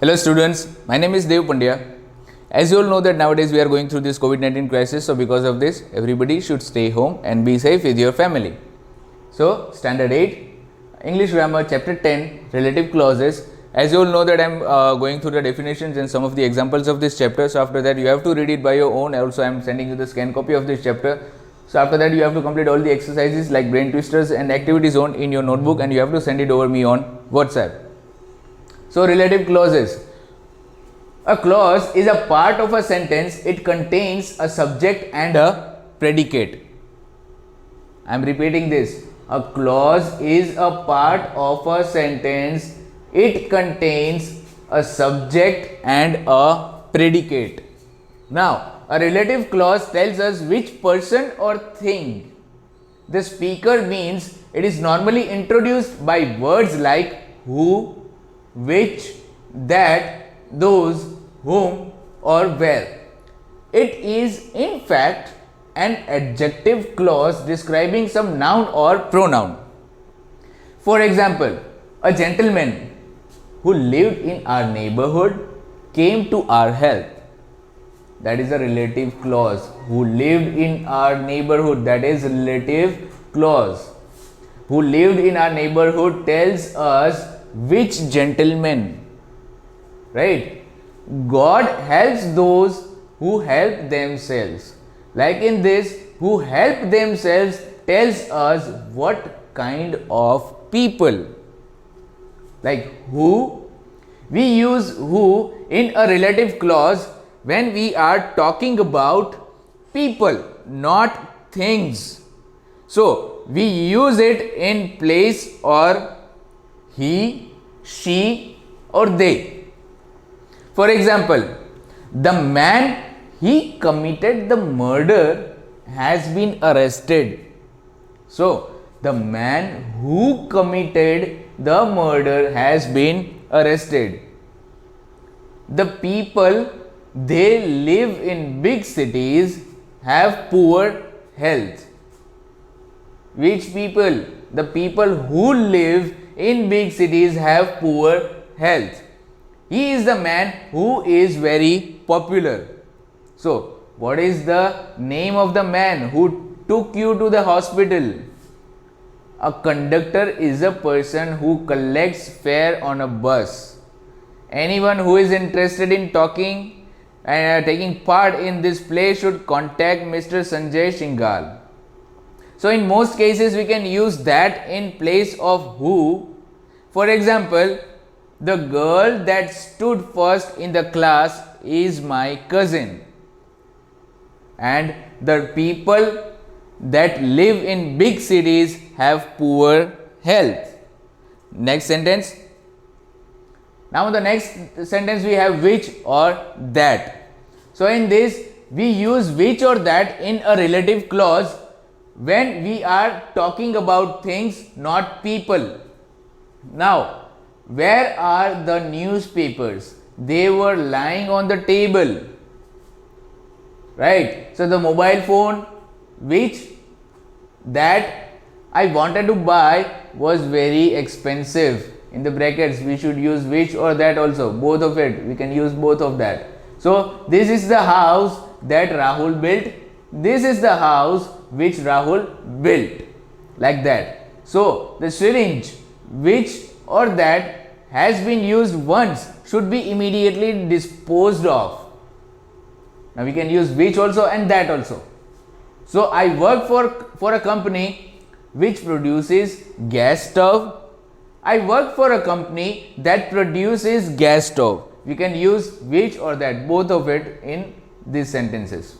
Hello students, my name is Dev Pandya. As you all know that nowadays we are going through this COVID-19 crisis, so because of this everybody should stay home and be safe with your family. So standard 8 English grammar chapter 10 relative clauses. As you all know that I am going through the definitions and some of the examples of this chapter, so after that you have to read it by your own. Also I am sending you the scan copy of this chapter. So after that you have to complete all the exercises like brain twisters and activity zone in your notebook, and you have to send it over me on WhatsApp. So relative clauses. A clause is a part of a sentence. It contains a subject and a predicate. I am repeating this. A clause is a part of a sentence. It contains a subject and a predicate. Now, a relative clause tells us which person or thing the speaker means. It is normally introduced by words like who, which, that, those, whom, or where. It is in fact an adjective clause describing some noun or pronoun. For example, a gentleman who lived in our neighborhood came to our help. That is a relative clause. Who lived in our neighborhood, that is relative clause. Who lived in our neighborhood tells us which gentleman, right? God helps those who help themselves. Like in this, who help themselves tells us what kind of people. Like who, we use who in a relative clause when we are talking about people, not things. So we use it in place or he, she, or they. For example, the man he committed the murder has been arrested. So the man who committed the murder has been arrested. The people, they live in big cities, have poor health. Which people? The people who live in big cities have poor health. He is the man who is very popular. So, what is the name of the man who took you to the hospital? A conductor is a person who collects fare on a bus. Anyone who is interested in talking and taking part in this play should contact Mr. Sanjay Shingal. So, in most cases we can use that in place of who. For example, the girl that stood first in the class is my cousin. And the people that live in big cities have poor health. Next sentence. Now, in the next sentence we have which or that. So, in this we use which or that in a relative clause when we are talking about things, not people. Now, where are the newspapers? They were lying on the table, right? So, the mobile phone which that I wanted to buy was very expensive. In the brackets we should use which or that also, both of it, we can use both of that. So, this is the house that Rahul built. This is the house which Rahul built, like that. So, the syringe which or that has been used once should be immediately disposed of. Now, we can use which also and that also. So, I work for a company which produces gas stove. I work for a company that produces gas stove. We can use which or that, both of it in these sentences.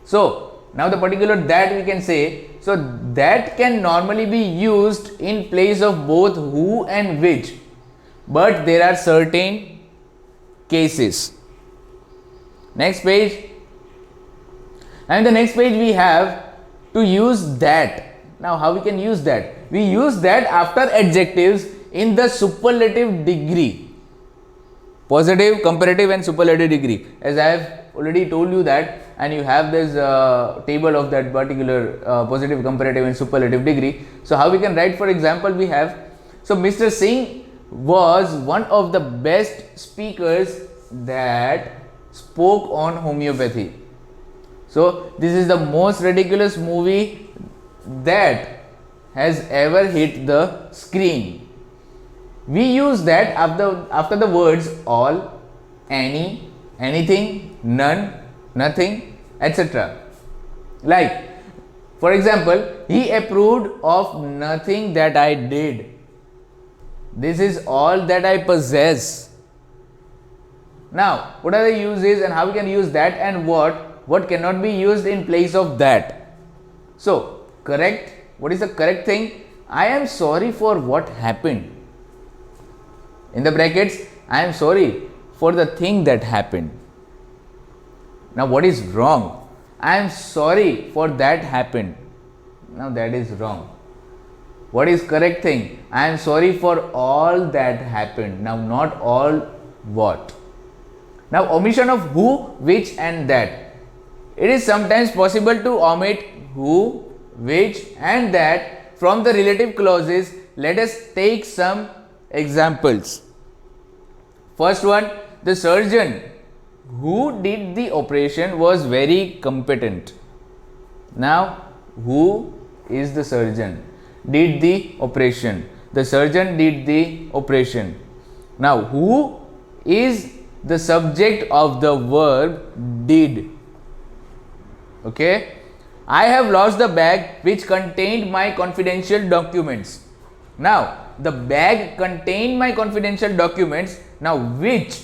So, now the particular that we can say, so that can normally be used in place of both who and which, but there are certain cases. Next page. And the next page we have to use that. Now, how we can use that? We use that after adjectives in the superlative degree. Positive, comparative and superlative degree. As I have already told you that, and you have this table of that particular positive, comparative and superlative degree. So, how we can write? For example, we have, so Mr. Singh was one of the best speakers that spoke on homeopathy. So this is the most ridiculous movie that has ever hit the screen. We use that after the words all, any, anything, none, nothing, etc. Like, for example, he approved of nothing that I did. This is all that I possess. Now, what are the uses and how we can use that, and what cannot be used in place of that? So, correct. What is the correct thing? I am sorry for what happened. In the brackets, I am sorry for the thing that happened. Now, what is wrong? I am sorry for that happened. Now, that is wrong. What is correct thing? I am sorry for all that happened. Now, not all what. Now, omission of who, which and that. It is sometimes possible to omit who, which and that from the relative clauses. Let us take some examples. First one, the surgeon who did the operation was very competent. Now, who is the surgeon? Did the operation. The surgeon did the operation. Now, who is the subject of the verb did? Okay. I have lost the bag which contained my confidential documents. Now, the bag contained my confidential documents. Now, which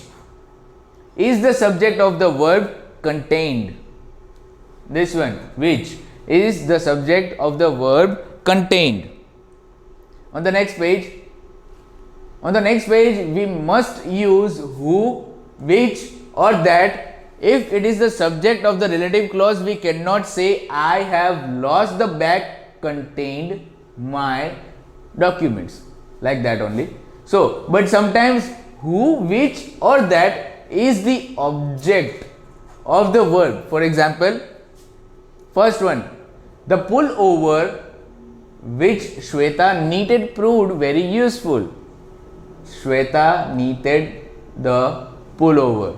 is the subject of the verb contained? This one, which is the subject of the verb contained. On the next page, we must use who, which or that. If it is the subject of the relative clause, we cannot say I have lost the bag contained my documents, like that only. So, but sometimes who, which or that is the object of the verb. For example, first one, the pullover which Shweta knitted proved very useful. Shweta knitted the pullover.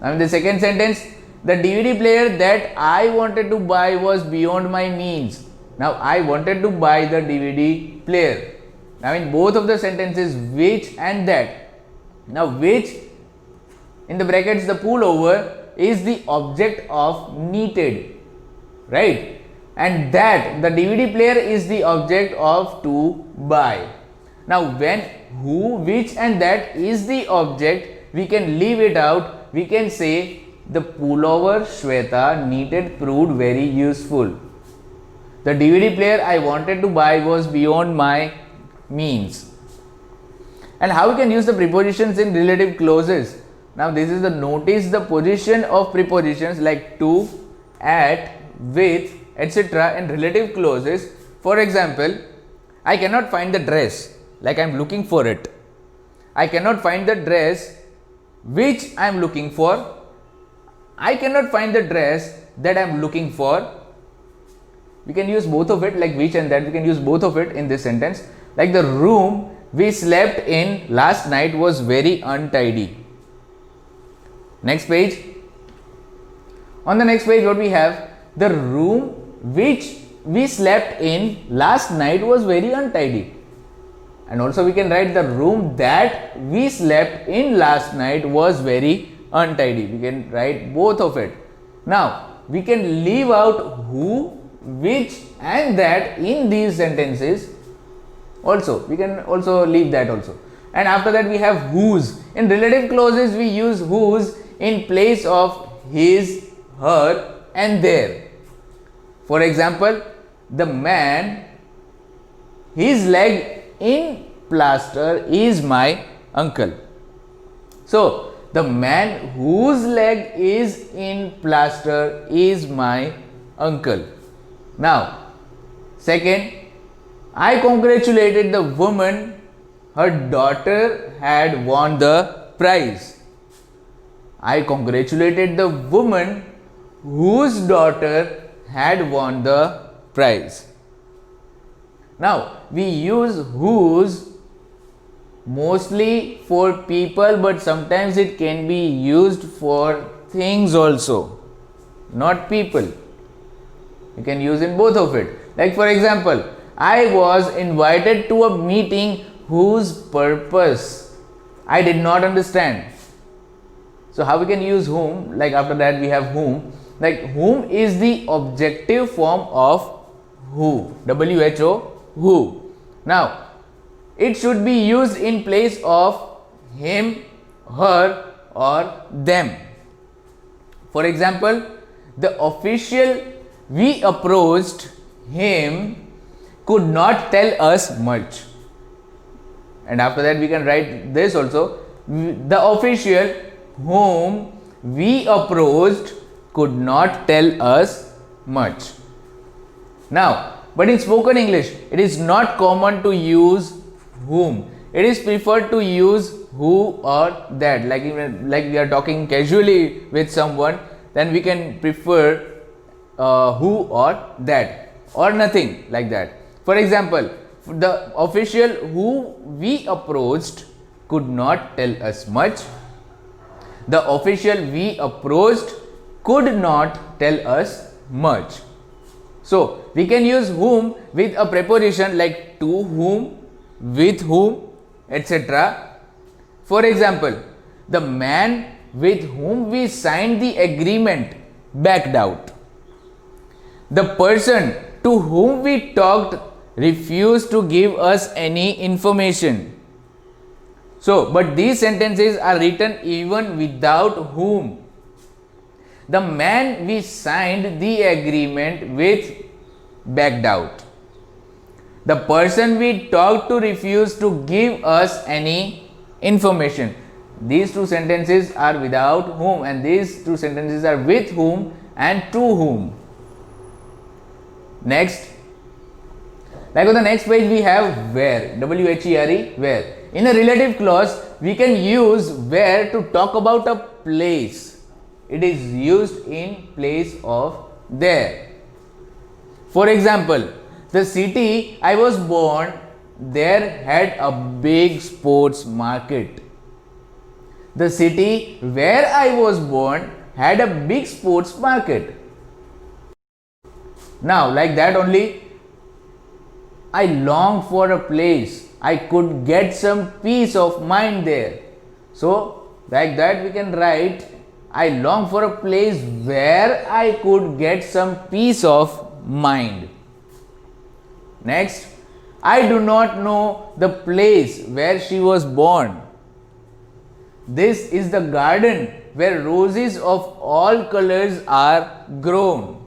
And the second sentence, the DVD player that I wanted to buy was beyond my means. Now, I wanted to buy the DVD player. Now, in both of the sentences, which and that. Now, which in the brackets, the pullover is the object of knitted, right? And that the DVD player is the object of to buy. Now, when who, which and that is the object, we can leave it out. We can say the pullover Shweta knitted proved very useful. The DVD player I wanted to buy was beyond my means. And how we can use the prepositions in relative clauses? Now, this is the notice the position of prepositions like to, at, with, etc. in relative clauses. For example, I cannot find the dress, like I am looking for it. I cannot find the dress which I am looking for. I cannot find the dress that I am looking for. We can use both of it, like which and that. We can use both of it in this sentence. Like the room we slept in last night was very untidy. Next page. On the next page, what we have? The room which we slept in last night was very untidy. And also we can write the room that we slept in last night was very untidy. We can write both of it. Now, we can leave out who, which and that in these sentences also. We can also leave that also. And after that we have whose. In relative clauses, we use whose in place of his, her and their. For example, the man, his leg in plaster is my uncle. So, the man whose leg is in plaster is my uncle. Now, second, I congratulated the woman, her daughter had won the prize. I congratulated the woman whose daughter had won the prize. Now, we use whose mostly for people, but sometimes it can be used for things also, not people. You can use in both of it. Like for example, I was invited to a meeting whose purpose I did not understand. So how we can use whom? Like after that we have whom. Like whom is the objective form of who, WHO, who. Now it should be used in place of him, her or them. For example, the official we approached him could not tell us much. And after that we can write this also, the official whom we approached could not tell us much. Now, but in spoken English, it is not common to use whom. It is preferred to use who or that. Like even like we are talking casually with someone, then we can prefer who or that or nothing like that. For example, the official who we approached could not tell us much. The official we approached could not tell us much. So we can use whom with a preposition like to whom, with whom, etc. For example, the man with whom we signed the agreement backed out. The person to whom we talked refused to give us any information. So, but these sentences are written even without whom. The man we signed the agreement with backed out. The person we talked to refused to give us any information. These two sentences are without whom and these two sentences are with whom and to whom. Next, like on the next page we have where, W-H-E-R-E, where. In a relative clause, we can use where to talk about a place. It is used in place of there. For example, the city I was born, there had a big sports market. The city where I was born had a big sports market. Now, like that only, I long for a place. I could get some peace of mind there. So, like that we can write, I long for a place where I could get some peace of mind. Next, I do not know the place where she was born. This is the garden where roses of all colors are grown.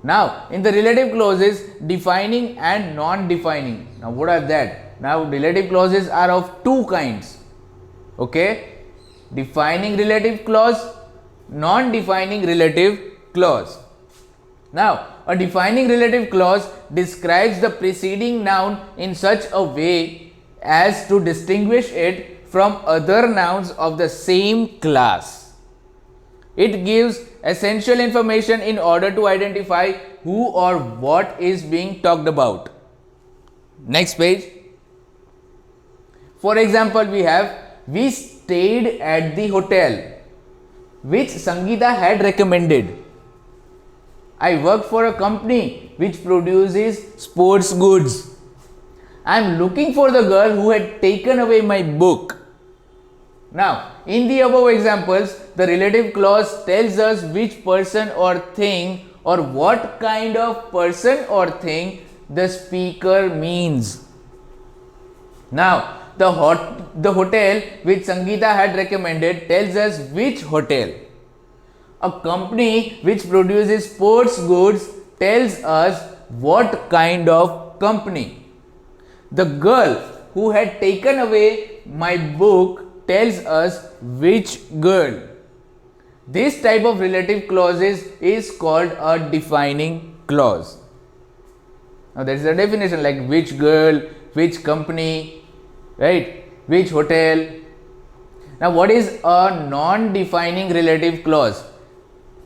Now, in the relative clauses, defining and non-defining. Now, what are that? Now, relative clauses are of two kinds. Okay? Defining relative clause, non-defining relative clause. Now, a defining relative clause describes the preceding noun in such a way as to distinguish it from other nouns of the same class. It gives essential information in order to identify who or what is being talked about. Next page. For example, we have, we stayed at the hotel which Sangeeta had recommended. I work for a company which produces sports goods. I am looking for the girl who had taken away my book. Now, in the above examples, the relative clause tells us which person or thing or what kind of person or thing the speaker means. Now, the hotel which Sangeeta had recommended tells us which hotel. A company which produces sports goods tells us what kind of company. The girl who had taken away my book tells us which girl. This type of relative clauses is called a defining clause. Now there is a definition like which girl, which company, right, which hotel. Now what is a non-defining relative clause?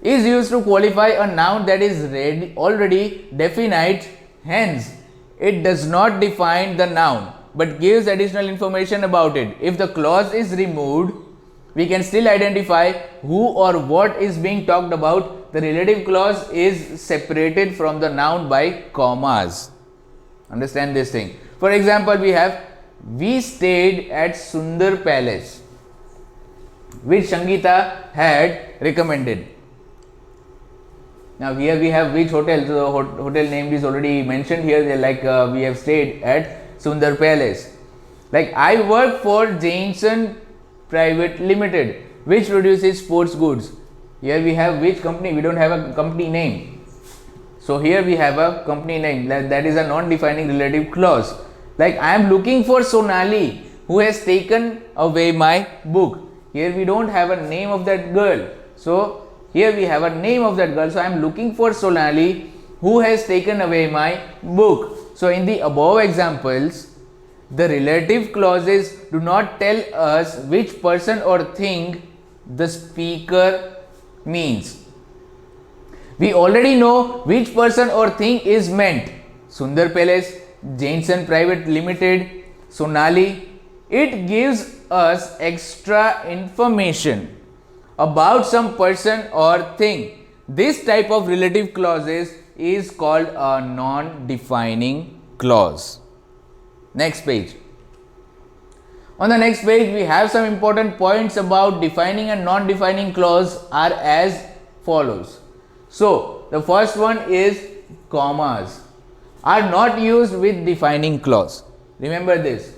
Is used to qualify a noun that is already definite, hence it does not define the noun but gives additional information about it. If the clause is removed, we can still identify who or what is being talked about. The relative clause is separated from the noun by commas. Understand this thing. For example, we have, we stayed at Sundar Palace, which Sangeeta had recommended. Now here we have which hotel, so the hotel name is already mentioned here. They like we have stayed at Sundar Palace. Like, I work for Jainson Private Limited, which produces sports goods. Here we have which company, we don't have a company name. So here we have a company name, that is a non-defining relative clause. Like, I am looking for Sonali, who has taken away my book. Here we don't have a name of that girl. So here we have a name of that girl. So I am looking for Sonali, who has taken away my book. So in the above examples, the relative clauses do not tell us which person or thing the speaker means. We already know which person or thing is meant. Sundar Palace, Jainson Private Limited, Sonali. It gives us extra information about some person or thing. This type of relative clauses is called a non-defining clause. Next page. On the next page, we have some important points about defining and non-defining clause are as follows. So the first one is commas are not used with defining clause. Remember this.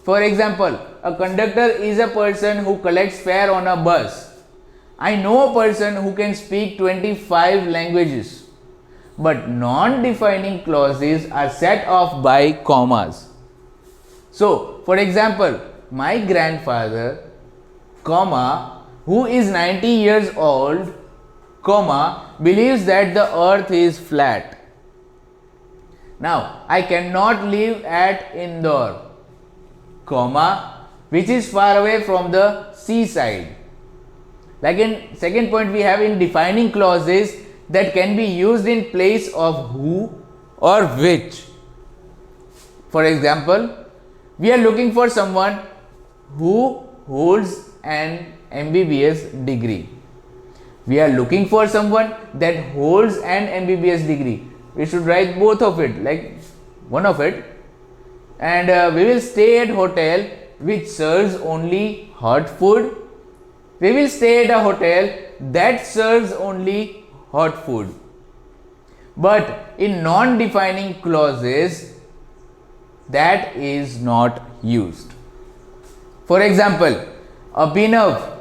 For example, a conductor is a person who collects fare on a bus. I know a person who can speak 25 languages. But non-defining clauses are set off by commas. So, for example, my grandfather, comma, who is 90 years old, comma, believes that the earth is flat. Now, I cannot live at Indore, comma, which is far away from the seaside. Like in second point, we have in defining clauses that can be used in place of who or which. For example, we are looking for someone who holds an MBBS degree. We are looking for someone that holds an MBBS degree. We should write both of it, like one of it. And we will stay at hotel which serves only hot food. We will stay at a hotel that serves only hot food. But in non-defining clauses, that is not used. For example, Abhinav,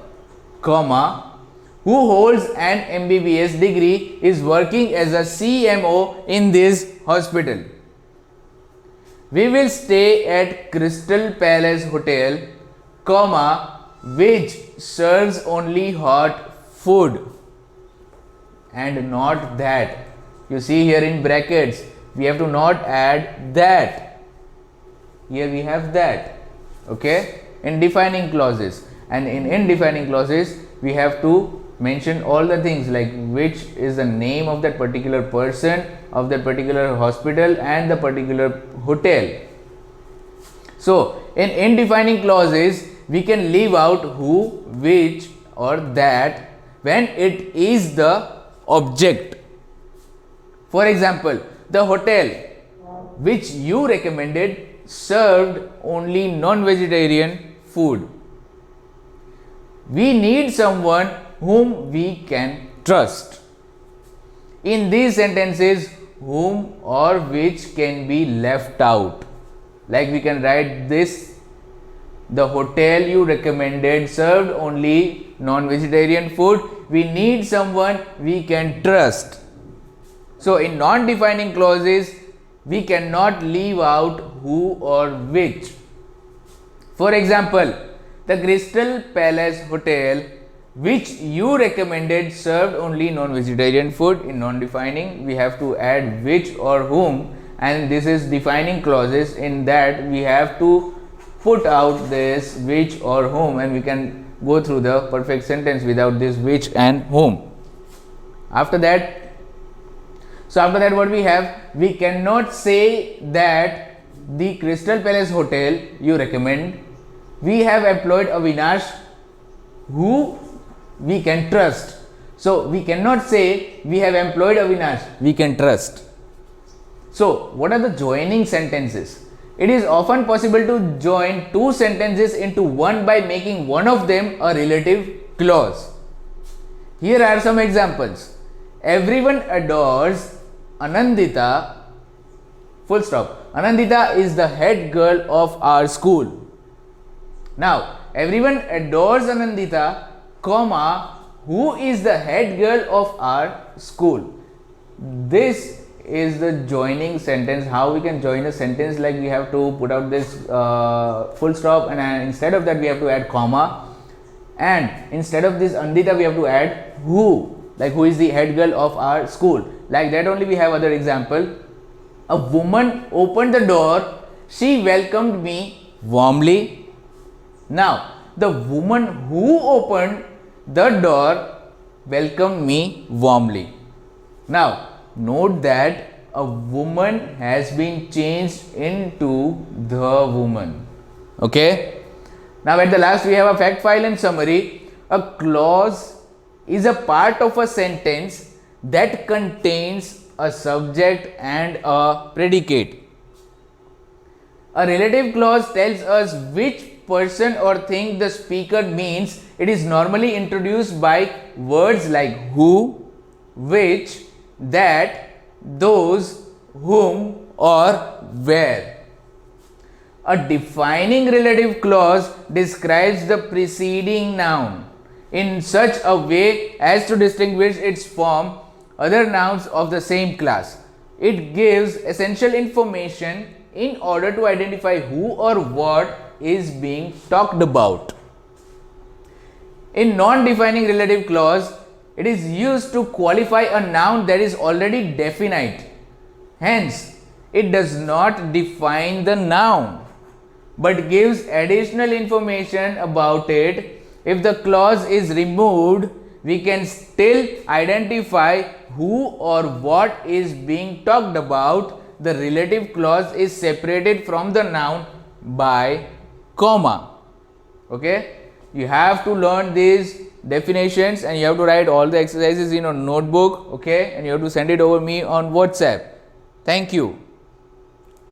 comma, who holds an MBBS degree is working as a CMO in this hospital. We will stay at Crystal Palace Hotel, comma, which serves only hot food, and not that. You see here in brackets, we have to not add that. Here we have that. Okay, in defining clauses. And in indefining clauses, we have to mention all the things like which is the name of that particular person, of that particular hospital, and the particular hotel. So in indefining clauses, we can leave out who, which, or that when it is the object. For example, the hotel which you recommended served only non-vegetarian food. We need someone whom we can trust. In these sentences, whom or which can be left out. Like we can write this: the hotel you recommended served only non-vegetarian food. We need someone we can trust. So in non-defining clauses, we cannot leave out who or which. For example, the Crystal Palace Hotel which you recommended served only non-vegetarian food. In non-defining, we have to add which or whom, and this is defining clauses. In that, we have to put out this which or whom, and we can go through the perfect sentence without this which and whom. After that, what we have, we cannot say that the Crystal Palace Hotel you recommend. We have employed Avinash who we can trust. So we cannot say we have employed Avinash, we can trust. So what are the joining sentences? It is often possible to join two sentences into one by making one of them a relative clause. Here are some examples. Everyone adores Anandita, full stop. Anandita is the head girl of our school. Now, everyone adores Anandita, comma, who is the head girl of our school. This is the joining sentence. How we can join a sentence, like we have to put out this full stop, and instead of that we have to add comma, and instead of this Anandita we have to add who, like who is the head girl of our school. Like that only we have other example. A woman opened the door, she welcomed me warmly. Now the woman who opened the door welcomed me warmly. Now note that a woman has been changed into the woman. Okay. Now at the last we have a fact file and summary. A clause is a part of a sentence that contains a subject and a predicate. A relative clause tells us which person or thing the speaker means. It is normally introduced by words like who, which, that, those, whom, or where. A defining relative clause describes the preceding noun in such a way as to distinguish its from other nouns of the same class. It gives essential information in order to identify who or what is being talked about. In non-defining relative clause, it is used to qualify a noun that is already definite. Hence, it does not define the noun but gives additional information about it. If the clause is removed, we can still identify who or what is being talked about. The relative clause is separated from the noun by comma. Okay, you have to learn these definitions and you have to write all the exercises in a notebook. Okay, and you have to send it over me on WhatsApp. Thank you.